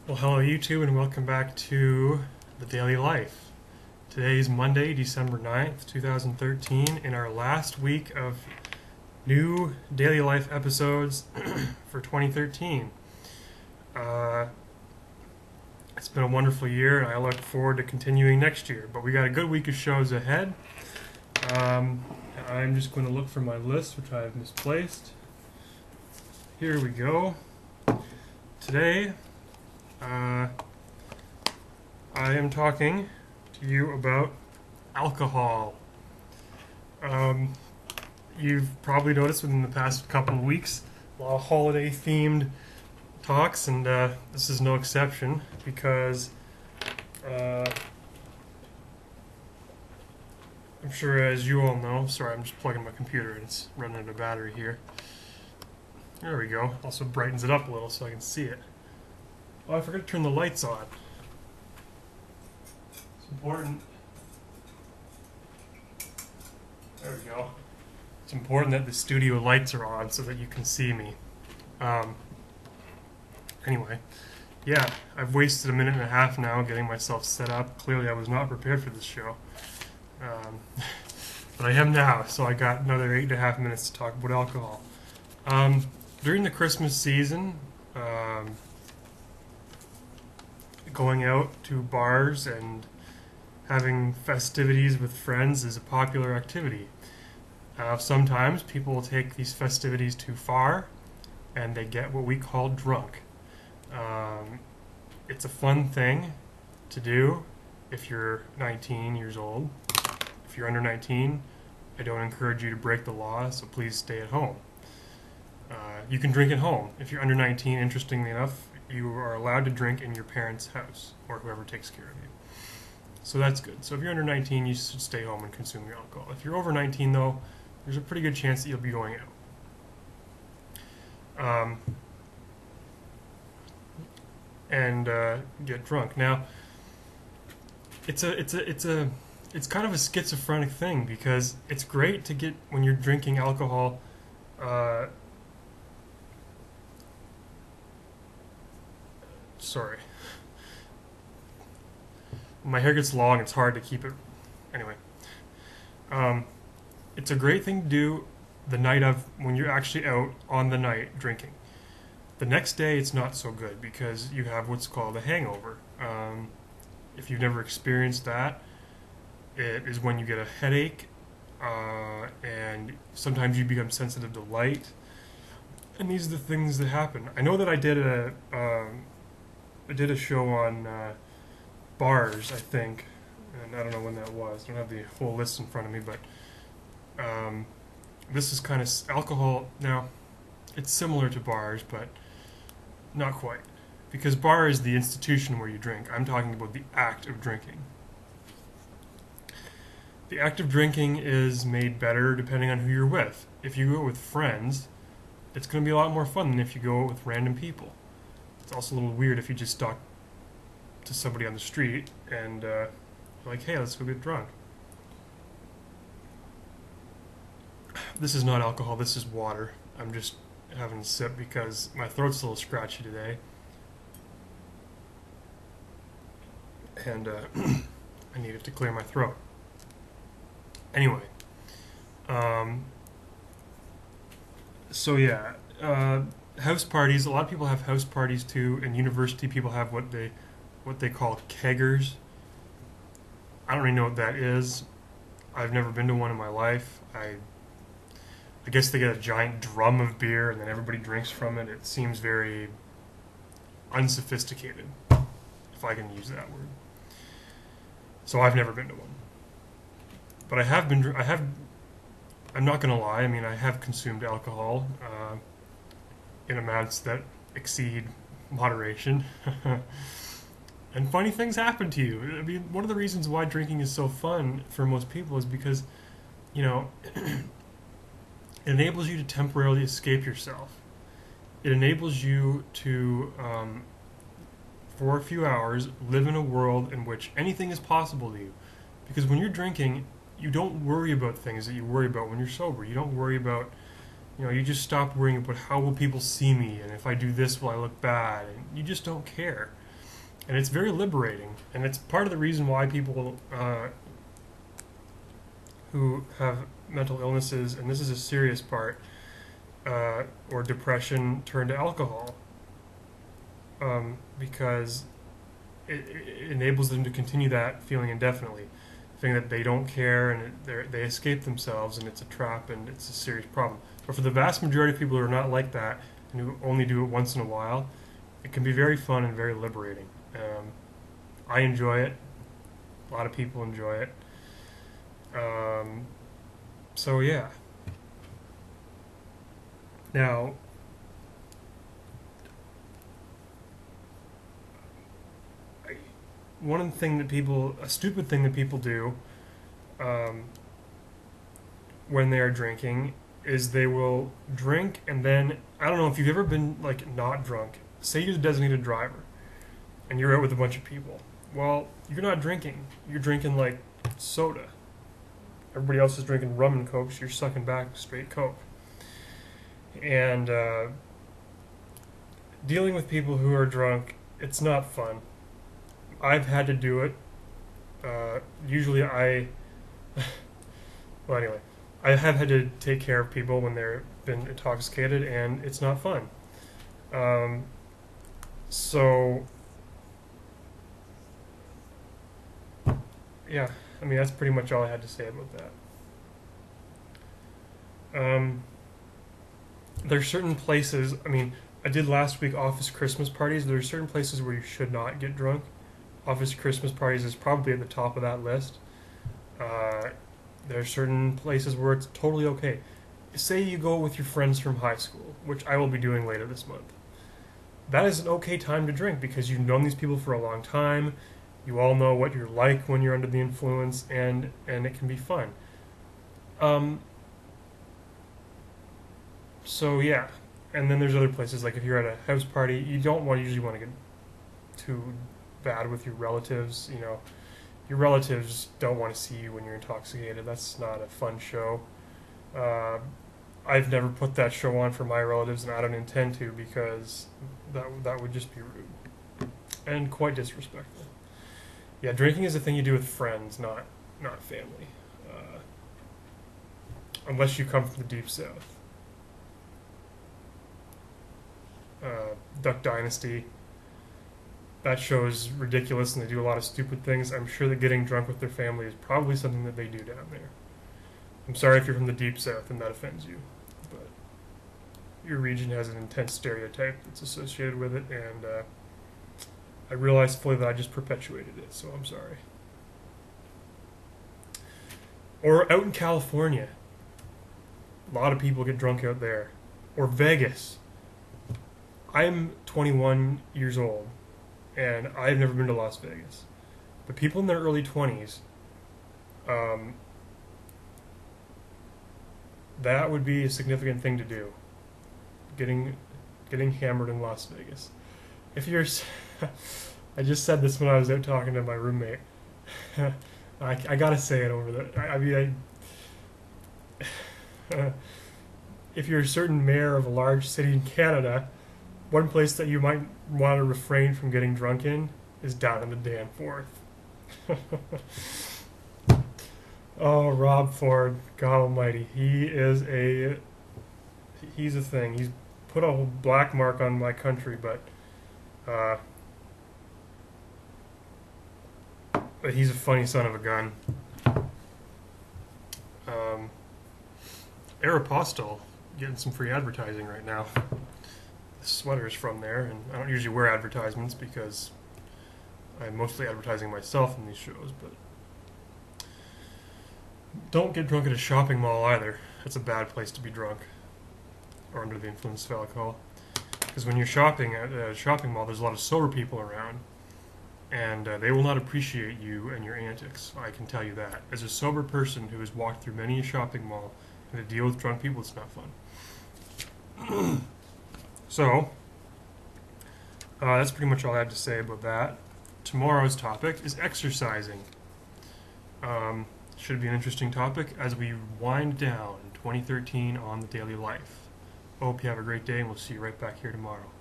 Well, hello YouTube and welcome back to The Daily Life. Today is Monday, December 9th, 2013, in our last week of new Daily Life episodes for 2013. It's been a wonderful year and I look forward to continuing next year, but we got a good week of shows ahead. I'm just going to look for my list, which I have misplaced. Here we go. Today, I am talking to you about alcohol. You've probably noticed within the past couple of weeks a lot of holiday-themed talks, and this is no exception because I'm sure, as you all know, sorry, I'm just plugging my computer and it's running out of battery here. There we go. Also brightens it up a little so I can see it. Oh, I forgot to turn the lights on. It's important. There we go. It's important that the studio lights are on so that you can see me. Anyway, yeah, I've wasted a minute and a half now getting myself set up. Clearly I was not prepared for this show. But I am now, so I got another 8.5 minutes to talk about alcohol. During the Christmas season, going out to bars and having festivities with friends is a popular activity. Sometimes people will take these festivities too far and they get what we call drunk. It's a fun thing to do if you're 19 years old. If you're under 19, I don't encourage you to break the law, so please stay at home. You can drink at home. If you're under 19, interestingly enough, you are allowed to drink in your parents' house or whoever takes care of you. So that's good. So if you're under 19, you should stay home and consume your alcohol. If you're over 19, though, there's a pretty good chance that you'll be going out. And get drunk. Now, it's kind of a schizophrenic thing because it's great to get when you're drinking alcohol. Sorry. My hair gets long, it's hard to keep it. Anyway. It's a great thing to do the night of when you're actually out on the night drinking. The next day it's not so good because you have what's called a hangover. If you've never experienced that, it is when you get a headache and sometimes you become sensitive to light. And these are the things that happen. I know that I did a show on bars, I think, and I don't know when that was. I don't have the whole list in front of me, but this is kind of alcohol. Now, it's similar to bars, but not quite, because bar is the institution where you drink. I'm talking about the act of drinking. The act of drinking is made better depending on who you're with. If you go with friends, it's going to be a lot more fun than if you go with random people. It's also a little weird if you just talk to somebody on the street and you're like, hey, let's go get drunk. This is not alcohol, this is water. I'm just having a sip because my throat's a little scratchy today. And I needed to clear my throat. Anyway. So yeah, house parties. A lot of people have house parties too, and university people have what they call keggers. I don't really know what that is. I've never been to one in my life. I guess they get a giant drum of beer and then everybody drinks from it. It seems very unsophisticated, if I can use that word. So I've never been to one. But I'm not going to lie, I mean, I have consumed alcohol in amounts that exceed moderation. And funny things happen to you. I mean, one of the reasons why drinking is so fun for most people is because, you know, it enables you to temporarily escape yourself. It enables you to, for a few hours, live in a world in which anything is possible to you. Because when you're drinking, you don't worry about things that you worry about when you're sober. You don't worry about, you just stop worrying about how will people see me and if I do this will I look bad. And you just don't care. and it's very liberating. And it's part of the reason why people who have mental illnesses, and this is a serious part, or depression, turn to alcohol, because it enables them to continue that feeling indefinitely, feeling that they don't care and they escape themselves, and it's a trap and it's a serious problem. But for the vast majority of people who are not like that and who only do it once in a while, it can be very fun and very liberating. I enjoy it. A lot of people enjoy it. So yeah. Now, a stupid thing that people do when they are drinking is they will drink and then, I don't know if you've ever been like not drunk. Say you're the designated driver and you're out with a bunch of people. Well, you're not drinking. You're drinking like soda. Everybody else is drinking rum and Coke, so you're sucking back straight Coke. And dealing with people who are drunk, it's not fun. I've had to do it. Usually well, anyway, I have had to take care of people when they've been intoxicated, and it's not fun. So, yeah, I mean, that's pretty much all I had to say about that. There's certain places, I mean, I did last week office Christmas parties. There are certain places where you should not get drunk. Office Christmas parties is probably at the top of that list. There are certain places where it's totally okay. Say you go with your friends from high school, which I will be doing later this month. That is an okay time to drink because you've known these people for a long time. You all know what you're like when you're under the influence, and it can be fun. So yeah, and then there's other places like if you're at a house party, you don't usually want to get too bad with your relatives. You know, your relatives don't want to see you when you're intoxicated. That's not a fun show. I've never put that show on for my relatives, and I don't intend to because that would just be rude and quite disrespectful. Yeah, drinking is a thing you do with friends, not family, unless you come from the deep south. Duck Dynasty. That show is ridiculous, and they do a lot of stupid things. I'm sure that getting drunk with their family is probably something that they do down there. I'm sorry if you're from the deep south and that offends you, but your region has an intense stereotype that's associated with it, and I realize fully that I just perpetuated it, so I'm sorry. Or out in California, a lot of people get drunk out there. Or Vegas. I'm 21 years old, and I've never been to Las Vegas. But people in their early 20s, that would be a significant thing to do. Getting hammered in Las Vegas. If you're, I just said this when I was out talking to my roommate. I gotta say it over the. I mean, if you're a certain mayor of a large city in Canada, one place that you might want to refrain from getting drunk in is down in the Danforth. Oh, Rob Ford, God Almighty, he's a thing. He's put a whole black mark on my country, but he's a funny son of a gun. Aeropostale getting some free advertising right now. The sweater's from there, and I don't usually wear advertisements because I'm mostly advertising myself in these shows, but don't get drunk at a shopping mall either. That's a bad place to be drunk or under the influence of alcohol. Because when you're shopping at a shopping mall, there's a lot of sober people around, and they will not appreciate you and your antics. I can tell you that. As a sober person who has walked through many a shopping mall and to deal with drunk people, it's not fun. So, that's pretty much all I have to say about that. Tomorrow's topic is exercising. Should be an interesting topic as we wind down 2013 on the daily life. Hope you have a great day, and we'll see you right back here tomorrow.